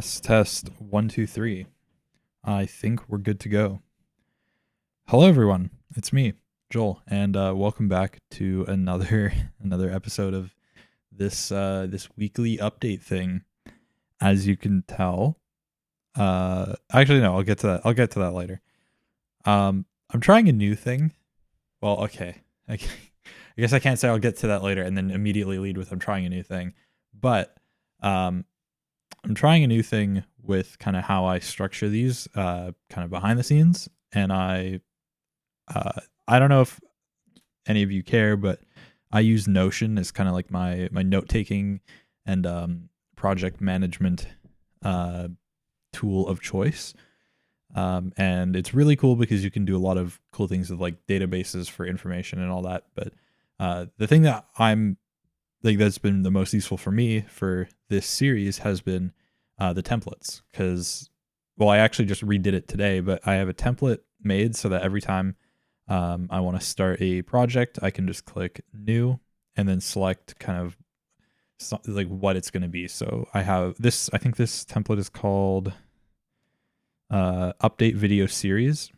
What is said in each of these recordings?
Test 1 2 3. I think we're good to go. Hello everyone. It's me, Joel, and welcome back to another another episode of this weekly update thing. As you can tell, actually no, I'll get to that. I'll get to that later. I'm trying a new thing. Well, okay. I guess I can't say I'll get to that later and then immediately lead with I'm trying a new thing. But I'm trying a new thing with kind of how I structure these kind of behind the scenes. And I don't know if any of you care, but I use Notion as kind of like my note taking and project management tool of choice. And it's really cool because you can do a lot of cool things with like databases for information and all that. But the thing that I'm like that's been the most useful for me for this series has been the templates, because I actually just redid it today, but I have a template made so that every time I want to start a project, I can just click new and then select kind of like what it's going to be. So I have this, I think this template is called update video series,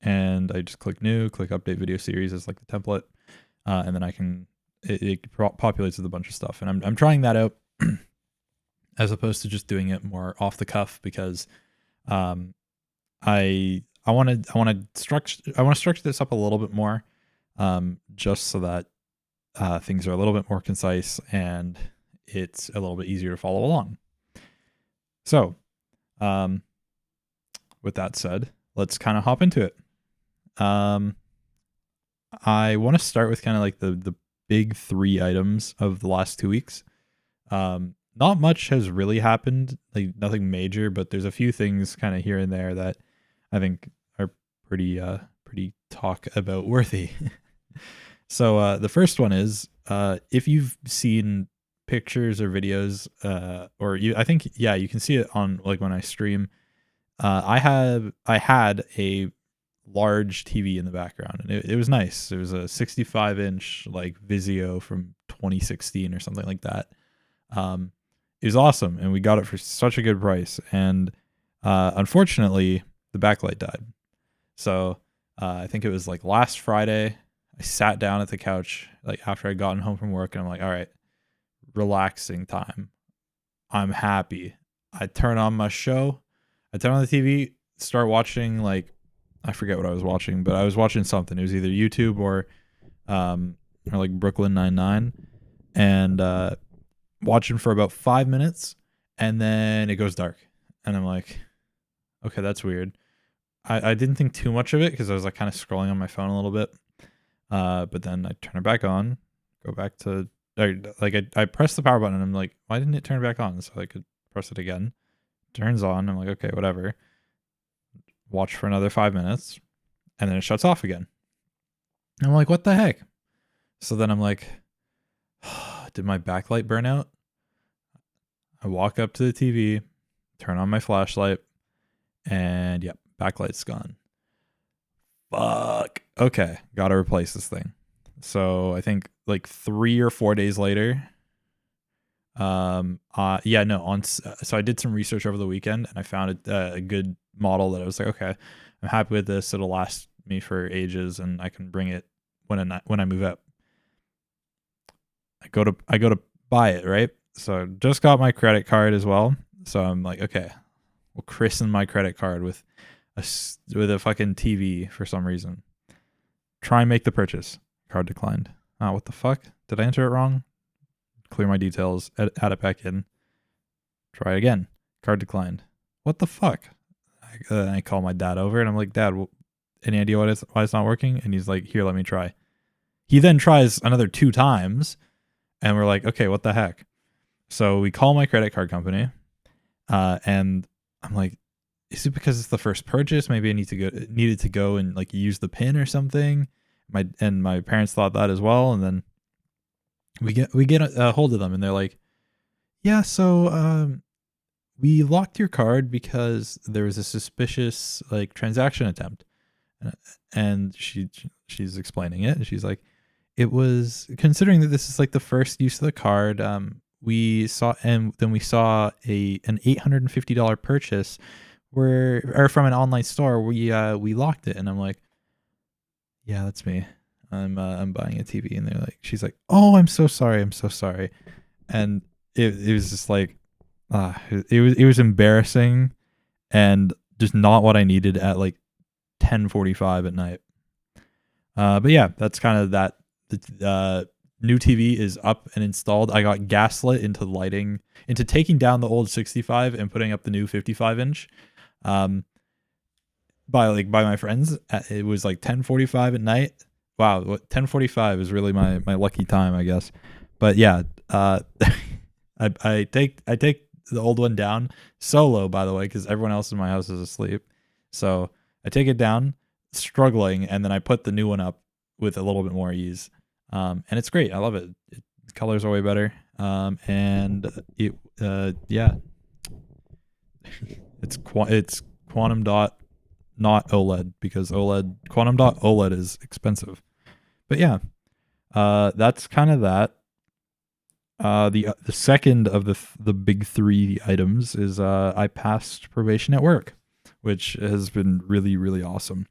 and I just click new, click update video series as like the template, and then I can it populates with a bunch of stuff, and I'm trying that out as opposed to just doing it more off the cuff, because I want to structure this up a little bit more, just so that things are a little bit more concise and it's a little bit easier to follow along. So, with that said, let's kind of hop into it. I want to start with kind of like the big three items of the last 2 weeks. Not much has really happened, like nothing major, but there's a few things kind of here and there that I think are pretty talk about worthy. So the first one is if you've seen pictures or videos, or I think you can see it on like when I stream. I had a large TV in the background, and it was nice. It was a 65-inch like Vizio from 2016 or something like that. It was awesome, and we got it for such a good price. And unfortunately, the backlight died. So I think it was like last Friday. I sat down at the couch like after I'd gotten home from work, and I'm like, all right, relaxing time. I'm happy. I turn on my show. I turn on the TV, start watching, like, I forget what I was watching, but I was watching something. It was either YouTube or like Brooklyn Nine-Nine, and watching for about 5 minutes, and then it goes dark, and I'm like, okay, that's weird. I didn't think too much of it because I was like kind of scrolling on my phone a little bit, but then I turn it back on, go back to I press the power button, and I'm like, why didn't it turn back on? So I could press it again. Turns on. I'm like, okay, whatever. Watch for another 5 minutes, and then it shuts off again. I'm like, what the heck? So then I'm like, did my backlight burn out? I walk up to the TV, turn on my flashlight, and yep, backlight's gone. Fuck. Okay, gotta replace this thing. So I think like 3 or 4 days later, so I did some research over the weekend, and I found a good model that I was like, okay, I'm happy with this. It'll last me for ages, and I can bring it when I move out. I go to buy it, right? So I just got my credit card as well. So I'm like, okay, we'll christen my credit card with a fucking TV for some reason. Try and make the purchase. Card declined. Oh, what the fuck? Did I enter it wrong? Clear my details, add it back in. Try it again. Card declined. What the fuck? I call my dad over, and I'm like, Dad, any idea why it's not working? And he's like, here, let me try. He then tries another 2 times, and we're like, okay, what the heck? So we call my credit card company, and I'm like, is it because it's the first purchase? Maybe I needed to go and like use the PIN or something. My parents thought that as well, and then we get a hold of them, and they're like, yeah, so we locked your card because there was a suspicious like transaction attempt. And she's explaining it, and she's like, it was, considering that this is like the first use of the card, we saw an $850 purchase from an online store. We locked it, and I'm like, yeah, that's me. I'm buying a TV, and she's like, oh, I'm so sorry, and it was just like, it was embarrassing, and just not what I needed at like 10:45 at night. But yeah, that's kind of that. The new TV is up and installed. I got gaslit into taking down the old 65 and putting up the new 55-inch. By my friends. It was like 10:45 at night. Wow, 10:45 is really my lucky time, I guess. But yeah, I take the old one down solo, by the way, because everyone else in my house is asleep. So I take it down, struggling, and then I put the new one up with a little bit more ease. And it's great. I love it. The colors are way better. And it yeah, it's quantum dot, not OLED, because quantum dot OLED is expensive. But yeah, that's kind of that. The second of the big three items is I passed probation at work, which has been really, really awesome.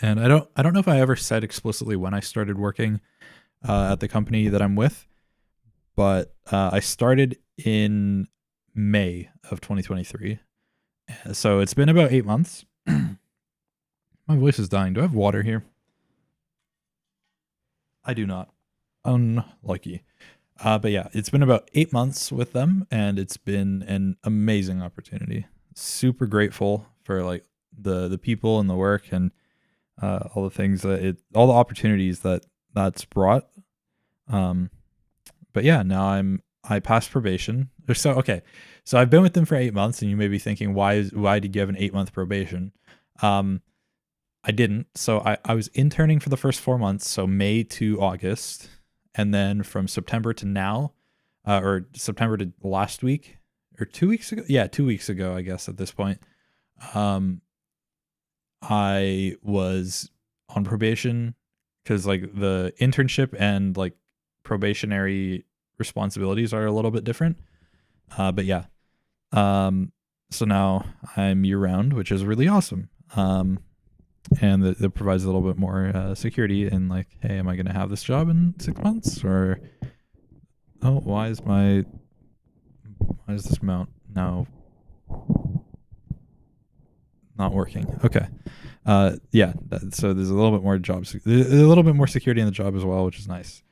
And I don't know if I ever said explicitly when I started working at the company that I'm with, but I started in May of 2023. So it's been about 8 months. My voice is dying. Do I have water here? I do not. Unlucky. But yeah, it's been about 8 months with them, and it's been an amazing opportunity. Super grateful for like the people and the work, and all the things all the opportunities that's brought. But yeah, now I passed probation. So I've been with them for 8 months, and you may be thinking, why did you have an 8-month probation? I didn't. So I was interning for the first 4 months, so May to August, and then from September to now, or September to last week, or 2 weeks ago. Yeah, 2 weeks ago, I guess at this point. I was on probation because like the internship and like probationary responsibilities are a little bit different. But yeah. So now I'm year round, which is really awesome. And it provides a little bit more security in like, hey, am I going to have this job in 6 months? Or, oh, why is this mount now not working? Okay. Yeah. So there's a little bit more there's a little bit more security in the job as well, which is nice.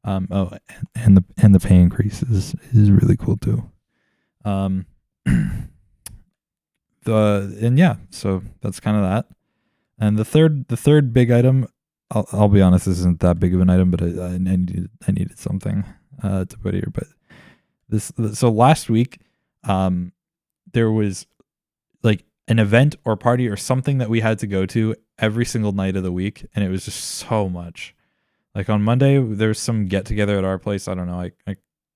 Oh, and the pay increase is really cool too. Yeah, so that's kind of that. And the third big item, I'll be honest, this isn't that big of an item, but I needed something to put here. But so last week, there was like an event or party or something that we had to go to every single night of the week, and it was just so much. Like on Monday, there was some get together at our place. I don't know. I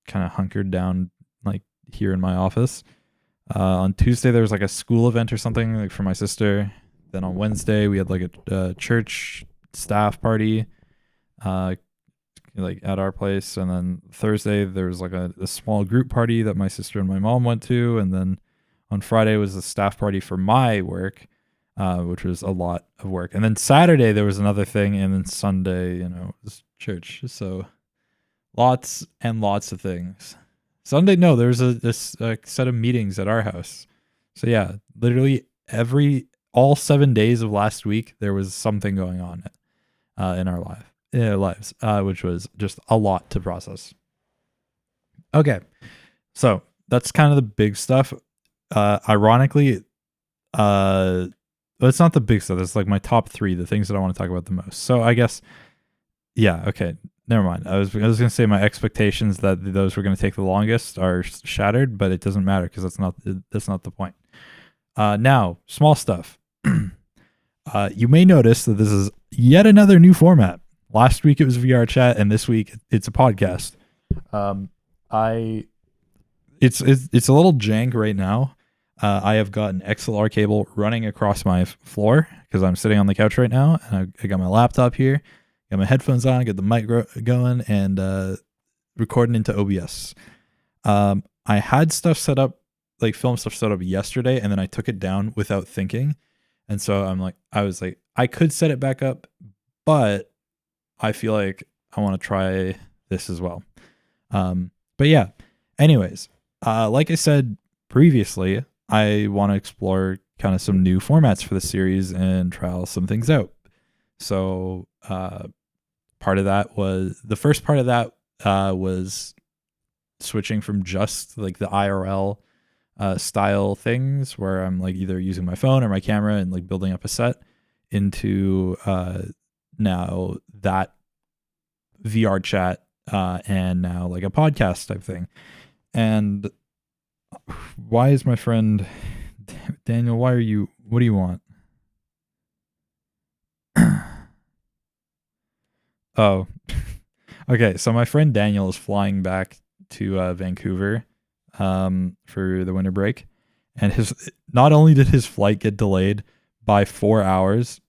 kind of hunkered down like here in my office. On Tuesday, there was like a school event or something like for my sister. Then on Wednesday, we had like a church staff party, like at our place. And then Thursday, there was like a small group party that my sister and my mom went to. And then on Friday was a staff party for my work, which was a lot of work. And then Saturday, there was another thing. And then Sunday, was church. So lots and lots of things. Sunday, no, there was this set of meetings at our house. So yeah, literally all 7 days of last week, there was something going on in our lives, which was just a lot to process. Okay, so that's kind of the big stuff. Ironically, it's not the big stuff. It's like my top 3, the things that I want to talk about the most. So I guess, yeah, okay, never mind. I was going to say my expectations that those were going to take the longest are shattered, but it doesn't matter because that's not the point. Now, small stuff. You may notice that this is yet another new format. Last week it was VR chat, and this week it's a podcast. It's a little jank right now. I have got an XLR cable running across my floor because I'm sitting on the couch right now, and I got my laptop here, got my headphones on, got the mic going, and recording into OBS. I had stuff set up, like film stuff set up yesterday, and then I took it down without thinking. And so I was like, I could set it back up, but I feel like I want to try this as well. But yeah, anyways, like I said previously, I want to explore kind of some new formats for the series and trial some things out. So, part of that was the first part of that was switching from just like the IRL style things where I'm like either using my phone or my camera and like building up a set into now that VR chat and now like a podcast type thing. And why is my friend Daniel? What do you want? Oh, okay. So my friend Daniel is flying back to Vancouver for the winter break, and his not only did his flight get delayed by 4 hours,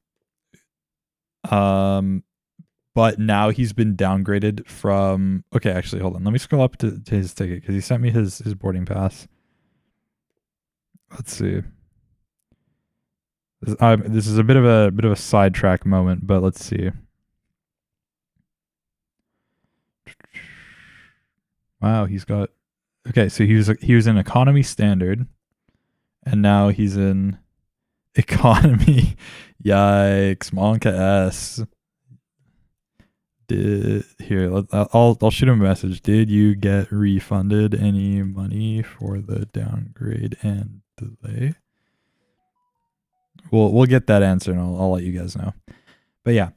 but now he's been downgraded from. Okay, actually, hold on. Let me scroll up to his ticket because he sent me his boarding pass. Let's see. This is a bit of a sidetrack moment, but let's see. Wow, he's got. Okay, so he was in economy standard, and now he's in economy. Yikes, Monka S. I'll shoot him a message. Did you get refunded any money for the downgrade and delay? We'll get that answer, and I'll let you guys know. But yeah,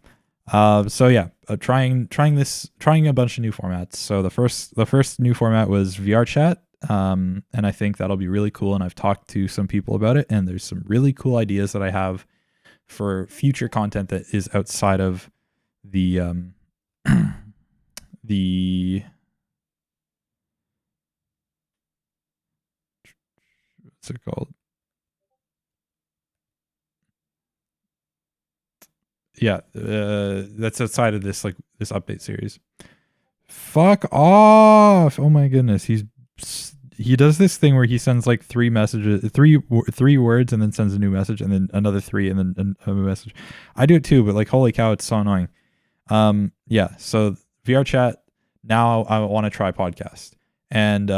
trying a bunch of new formats. So the first new format was VR chat, and I think that'll be really cool. And I've talked to some people about it, and there's some really cool ideas that I have for future content that is outside of the the what's it called? Yeah, that's outside of this this update series. Fuck off! Oh my goodness, he does this thing where he sends like three words, and then sends a new message, and then another three, and then a message. I do it too, but like holy cow, it's so annoying. Yeah. So VR chat. Now I want to try podcast, and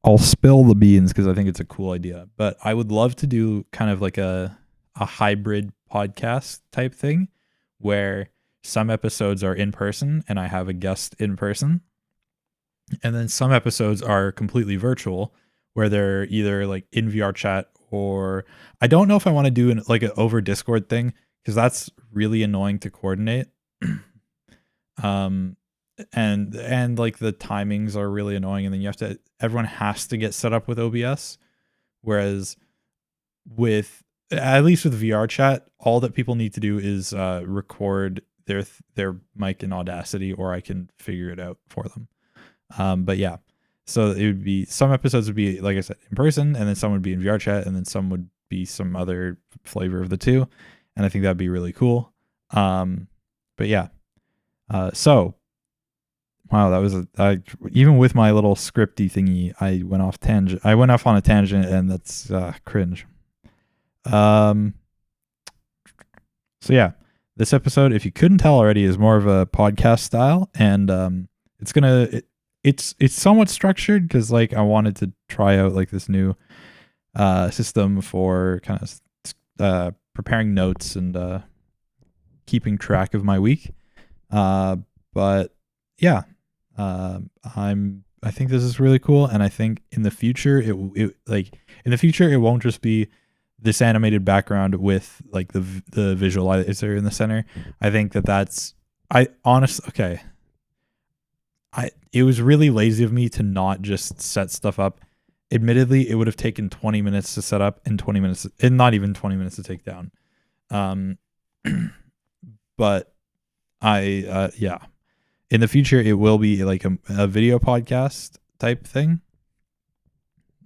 I'll spill the beans because I think it's a cool idea. But I would love to do kind of like a hybrid podcast type thing where some episodes are in person and I have a guest in person, and then some episodes are completely virtual where they're either like in VR chat, or I don't know if I want to do an over Discord thing because that's really annoying to coordinate. And like the timings are really annoying, and then everyone has to get set up with OBS, whereas with at least with VR chat, all that people need to do is record their mic in Audacity, or I can figure it out for them. But yeah, so it would be, some episodes would be, like I said, in person, and then some would be in VR chat, and then some would be some other flavor of the two, and I think that'd be really cool. But yeah, so wow, that was even with my little scripty thingy, I went off on a tangent, and that's cringe. So yeah, this episode, if you couldn't tell already, is more of a podcast style, and it's somewhat structured because like I wanted to try out like this new system for kind of preparing notes and keeping track of my week. But yeah, I think this is really cool, and I think in the future it won't just be this animated background with like the visualizer in the center. I think it was really lazy of me to not just set stuff up. Admittedly, it would have taken 20 minutes to set up and 20 minutes, and not even 20 minutes to take down. But yeah, in the future, it will be like a video podcast type thing.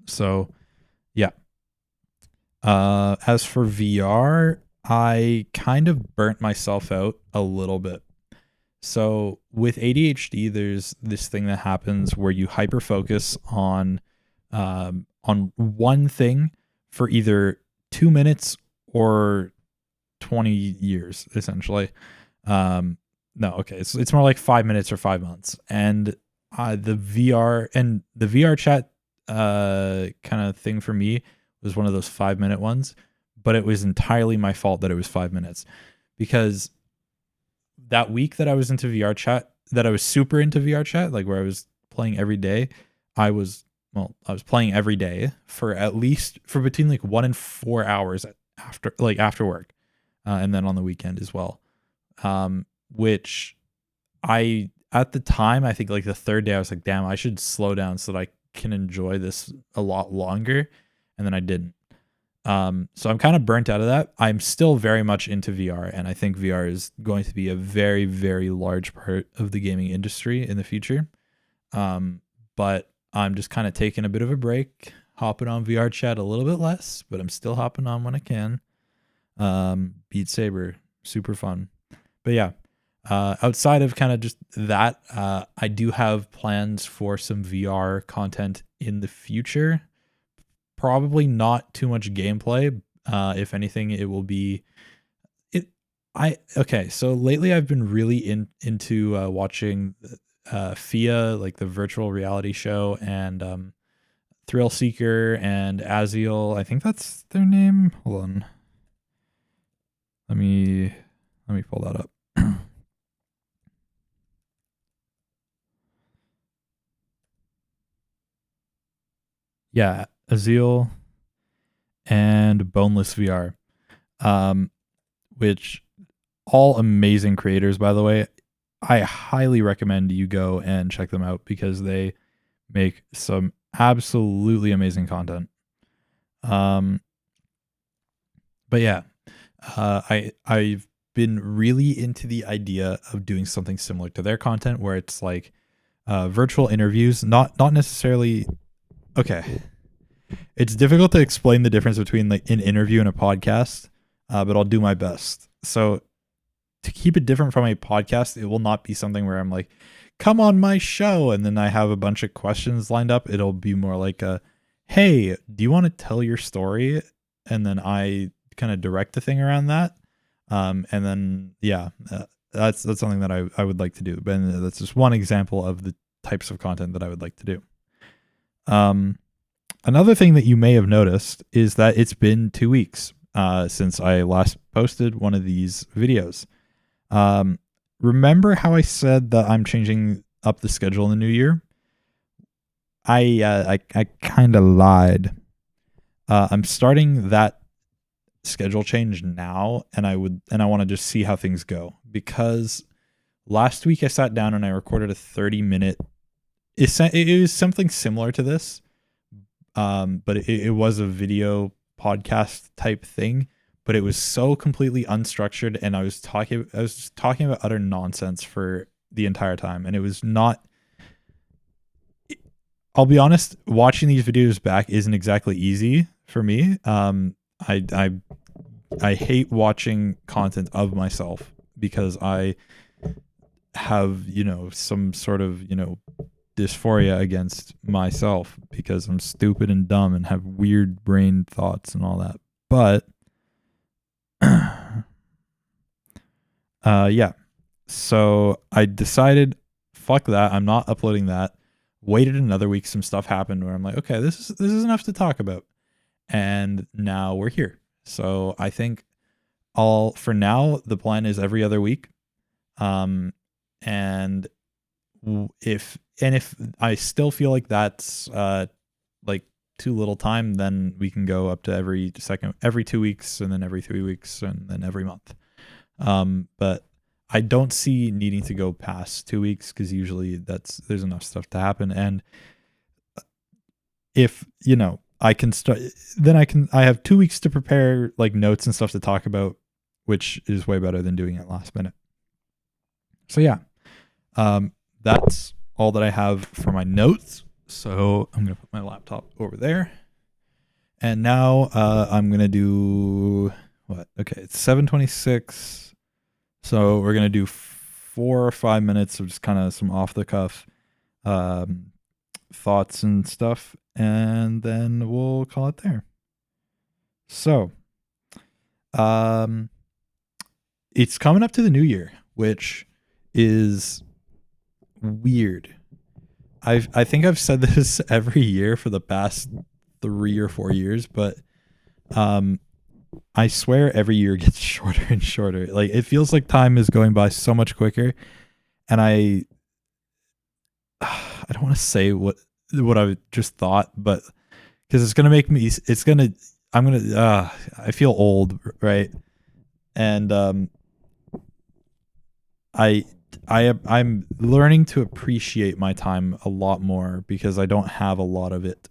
So yeah. As for VR, I kind of burnt myself out a little bit. So with ADHD, there's this thing that happens where you hyper focus on one thing for either 2 minutes or 20 years, essentially. No, okay, it's more like 5 minutes or 5 months, and the VR chat kind of thing for me was one of those 5 minute ones, but it was entirely my fault that it was 5 minutes because that week that I was into VR chat, that I was super into VR chat, like where I was playing every day, I was I was playing every day for at least for between like 1 and 4 hours after work, and then on the weekend as well. Which I at the time I think like the third day I was like, damn, I should slow down so that I can enjoy this a lot longer, and then I didn't. So I'm kind of burnt out of that. I'm still very much into VR, and I think VR is going to be a very, very large part of the gaming industry in the future. But I'm just kind of taking a bit of a break, hopping on VR chat a little bit less, but I'm still hopping on when I can. Beat Saber, super fun. But yeah, outside of kind of just that, I do have plans for some VR content in the future. Probably not too much gameplay. If anything, it will be it. Okay. So lately, I've been really into watching FIA, like the virtual reality show, and Thrill Seeker and Aziel. I think that's their name. Hold on. Let me pull that up. Yeah, Aziel and Boneless VR, um, which all amazing creators, by the way. I highly recommend you go and check them out because they make some absolutely amazing content. Um, but yeah, I've been really into the idea of doing something similar to their content, where it's like virtual interviews, not necessarily. Okay, it's difficult to explain the difference between like an interview and a podcast, but I'll do my best. So to keep it different from a podcast, it will not be something where I'm like, come on my show, and then I have a bunch of questions lined up. It'll be more like a, hey, do you want to tell your story? And then I kind of direct the thing around that. And then yeah, that's something that I would like to do. But that's just one example of the types of content that I would like to do. Another thing that you may have noticed is that it's been 2 weeks since I last posted one of these videos. Remember how I said that I'm changing up the schedule in the new year? I kind of lied. I'm starting that schedule change now, and I want to just see how things go, because last week I sat down and I recorded a 30-minute. It was something similar to this, but it was a video podcast type thing, but it was so completely unstructured, and I was just talking about utter nonsense for the entire time, and it was not. I'll be honest, watching these videos back isn't exactly easy for me. I hate watching content of myself because I have, some sort of, dysphoria against myself because I'm stupid and dumb and have weird brain thoughts and all that. But yeah. So I decided, fuck that. I'm not uploading that. Waited another week, some stuff happened where I'm like, okay, this is enough to talk about. And now we're here. So I think for now, the plan is every other week. And if I still feel like that's like too little time, then we can go up to every 2 weeks, and then every 3 weeks, and then every month. But I don't see needing to go past 2 weeks, because usually there's enough stuff to happen. And if I can start, then I have 2 weeks to prepare like notes and stuff to talk about, which is way better than doing it last minute. So yeah, that's all that I have for my notes. So I'm gonna put my laptop over there, and now I'm gonna do what? Okay, it's 7:26. So we're gonna do 4 or 5 minutes of just kind of some off the cuff thoughts and stuff, and then we'll call it there. So, it's coming up to the new year, which is weird. I think I've said this every year for the past 3 or 4 years, but I swear every year gets shorter and shorter. Like, it feels like time is going by so much quicker, and I don't want to say what I just thought, but because it's gonna make me, I feel old, right? And I'm learning to appreciate my time a lot more because I don't have a lot of it.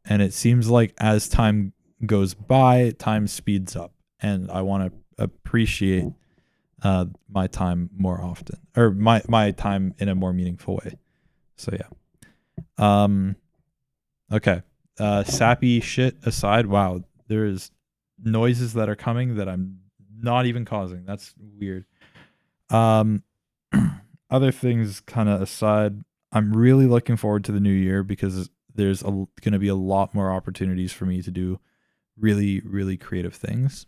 And it seems like as time goes by, time speeds up, and I want to appreciate my time more often, or my time in a more meaningful way. So yeah. Okay. Sappy shit aside, wow, there's noises that are coming that I'm not even causing. That's weird. Other things kind of aside, I'm really looking forward to the new year because there's going to be a lot more opportunities for me to do really, really creative things.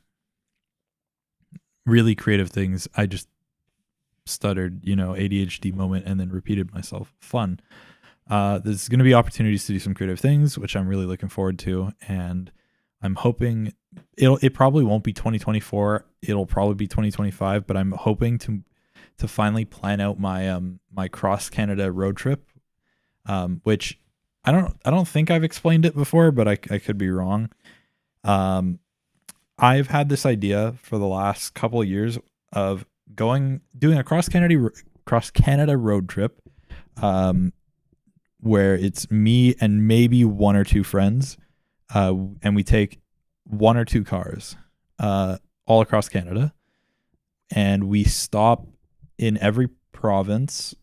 Really creative things. I just stuttered, ADHD moment, and then repeated myself. Fun. There's going to be opportunities to do some creative things, which I'm really looking forward to. And I'm hoping it probably won't be 2024. It'll probably be 2025, but I'm hoping to finally plan out my my cross Canada road trip, which I don't think I've explained it before, but I could be wrong. I've had this idea for the last couple of years of doing a cross Canada road trip, where it's me and maybe one or two friends, and we take one or two cars, all across Canada, and we stop in every province,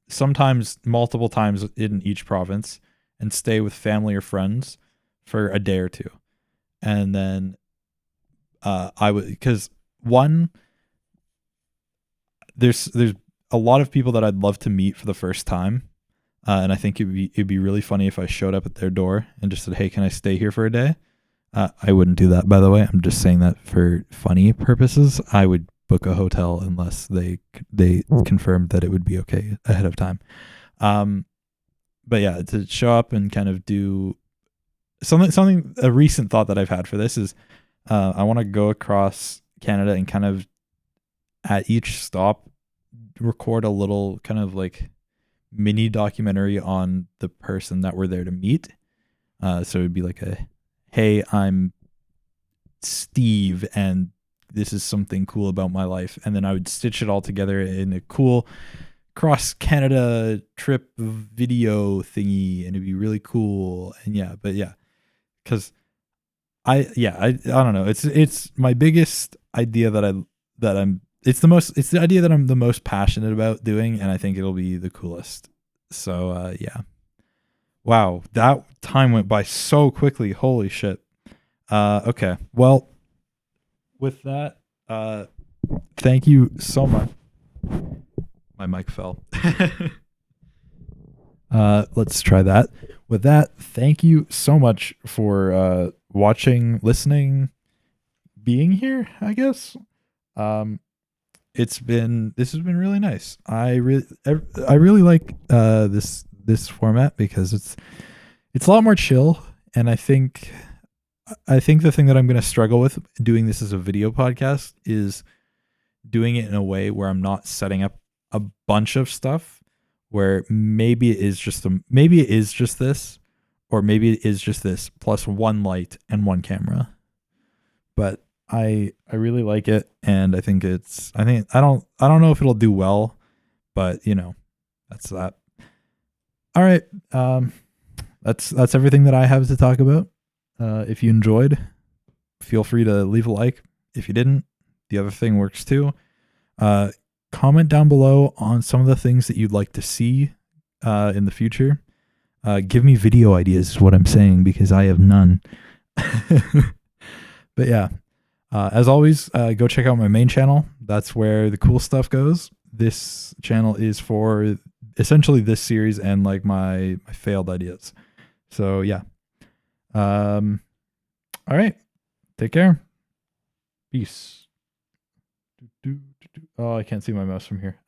sometimes multiple times in each province, and stay with family or friends for a day or two. And then because there's a lot of people that I'd love to meet for the first time, and I think it'd be really funny if I showed up at their door and just said, "Hey, can I stay here for a day?" I wouldn't do that, by the way. I'm just saying that for funny purposes. I would book a hotel unless they confirmed that it would be okay ahead of time. But yeah, to show up and kind of do something. A recent thought that I've had for this is, I want to go across Canada and kind of at each stop record a little kind of like mini documentary on the person that we're there to meet. So it'd be like hey, I'm Steve, and this is something cool about my life. And then I would stitch it all together in a cool cross Canada trip video thingy, and it'd be really cool. And because I don't know. It's my biggest idea it's the idea that I'm the most passionate about doing, and I think it'll be the coolest. So yeah. Wow, that time went by so quickly. Holy shit. Okay. Well, with that, thank you so much. My mic fell. Let's try that. With that, thank you so much for watching, listening, being here, I guess. This has been really nice. I really like this format because it's a lot more chill, and I think the thing that I'm going to struggle with doing this as a video podcast is doing it in a way where I'm not setting up a bunch of stuff, where maybe it is just this, or maybe it is just this plus one light and one camera. But I really like it, and I don't know if it'll do well, but that's that. All right. That's everything that I have to talk about. If you enjoyed, feel free to leave a like. If you didn't, the other thing works too. Comment down below on some of the things that you'd like to see in the future. Give me video ideas is what I'm saying, because I have none. But yeah, as always, go check out my main channel. That's where the cool stuff goes. this channel is for essentially this series and like my failed ideas. So yeah. All right. Take care. Peace. Oh, I can't see my mouse from here.